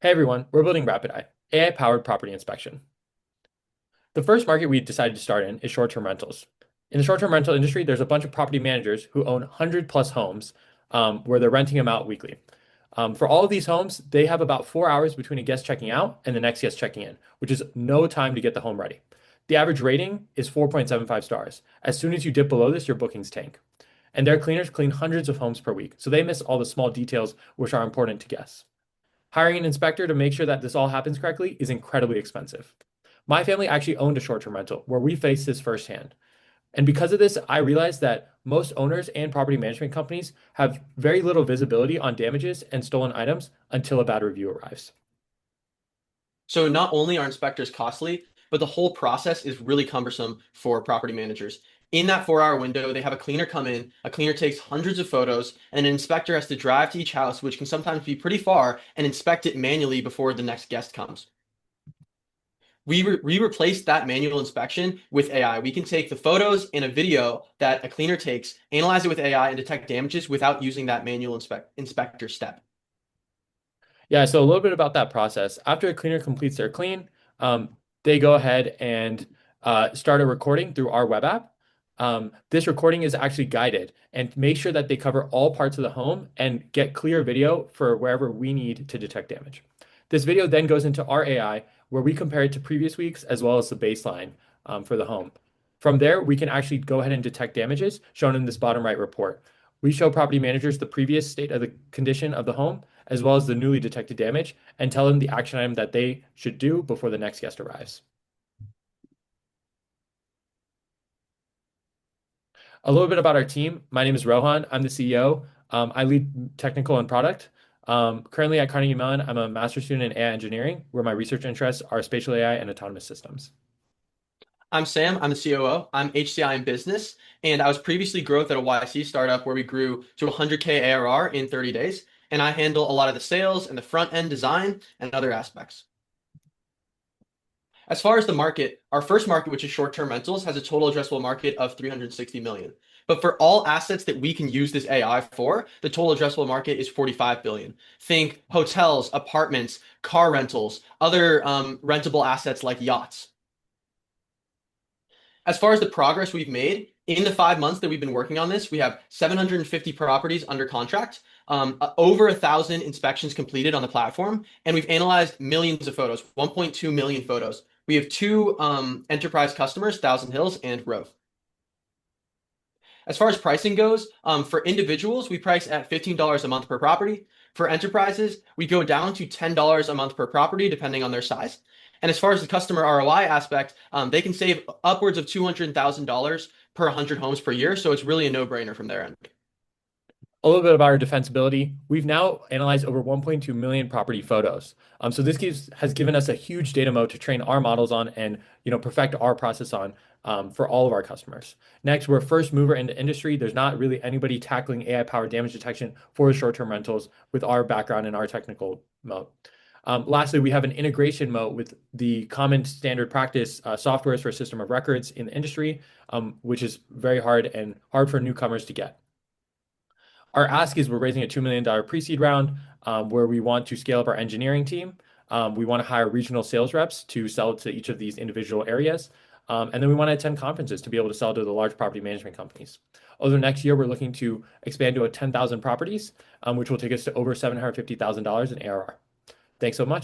Hey everyone, we're building RapidEye, AI-powered property inspection. The first market we decided to start in is short-term rentals. In the short-term rental industry, there's a bunch of property managers who own 100 plus homes where they're renting them out weekly. For all of these homes, they have about 4 hours between a guest checking out and the next guest checking in, which is no time to get the home ready. The average rating is 4.75 stars. As soon as you dip below this, your bookings tank. And their cleaners clean hundreds of homes per week, so they miss all the small details which are important to guests. Hiring an inspector to make sure that this all happens correctly is incredibly expensive. My family actually owned a short-term rental where we faced this firsthand. And because of this, I realized that most owners and property management companies have very little visibility on damages and stolen items until a bad review arrives. So not only are inspectors costly, but the whole process is really cumbersome for property managers. In that 4 hour window, they have a cleaner come in, a cleaner takes hundreds of photos, and an inspector has to drive to each house, which can sometimes be pretty far, and inspect it manually before the next guest comes. We replaced that manual inspection with AI. We can take the photos and a video that a cleaner takes, analyze it with AI, and detect damages without using that manual inspector step. Yeah, so a little bit about that process. After a cleaner completes their clean, they go ahead and start a recording through our web app. This recording is actually guided and make sure that they cover all parts of the home and get clear video for wherever we need to detect damage. This video then goes into our AI where we compare it to previous weeks as well as the baseline for the home. From there, we can actually go ahead and detect damages shown in this bottom right report. We show property managers the previous state of the condition of the home as well as the newly detected damage and tell them the action item that they should do before the next guest arrives. A little bit about our team. My name is Rohan. I'm the CEO. I lead technical and product. Currently at Carnegie Mellon, I'm a master's student in AI engineering, where my research interests are spatial AI and autonomous systems. I'm Sam. I'm the COO. I'm HCI in business, and I was previously growth at a YC startup where we grew to 100K ARR in 30 days. And I handle a lot of the sales and the front end design and other aspects. As far as the market, our first market, which is short-term rentals, has a total addressable market of 360 million. But for all assets that we can use this AI for, the total addressable market is 45 billion. Think hotels, apartments, car rentals, other rentable assets like yachts. As far as the progress we've made, in the 5 months that we've been working on this, we have 750 properties under contract, over 1,000 inspections completed on the platform, and we've analyzed millions of photos, 1.2 million photos. We have two enterprise customers, Thousand Hills and Rove. As far as pricing goes, for individuals, we price at $15 a month per property. For enterprises, we go down to $10 a month per property, depending on their size. And as far as the customer ROI aspect, they can save upwards of $200,000 per 100 homes per year. So it's really a no-brainer from their end. A little bit about our defensibility. We've now analyzed over 1.2 million property photos. So this has given us a huge data moat to train our models on and perfect our process on for all of our customers. Next, we're a first mover in the industry. There's not really anybody tackling AI-powered damage detection for short-term rentals with our background and our technical moat. Lastly, we have an integration moat with the common standard practice softwares for system of records in the industry, which is very hard for newcomers to get. Our ask is we're raising a $2 million pre-seed round where we want to scale up our engineering team. We want to hire regional sales reps to sell to each of these individual areas. And then we want to attend conferences to be able to sell to the large property management companies. Over the next year, we're looking to expand to 10,000 properties, which will take us to over $750,000 in ARR. Thanks so much.